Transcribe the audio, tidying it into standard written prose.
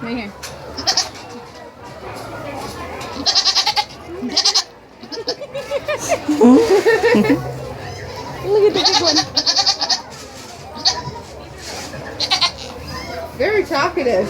Right here. Look at the big one. Very talkative.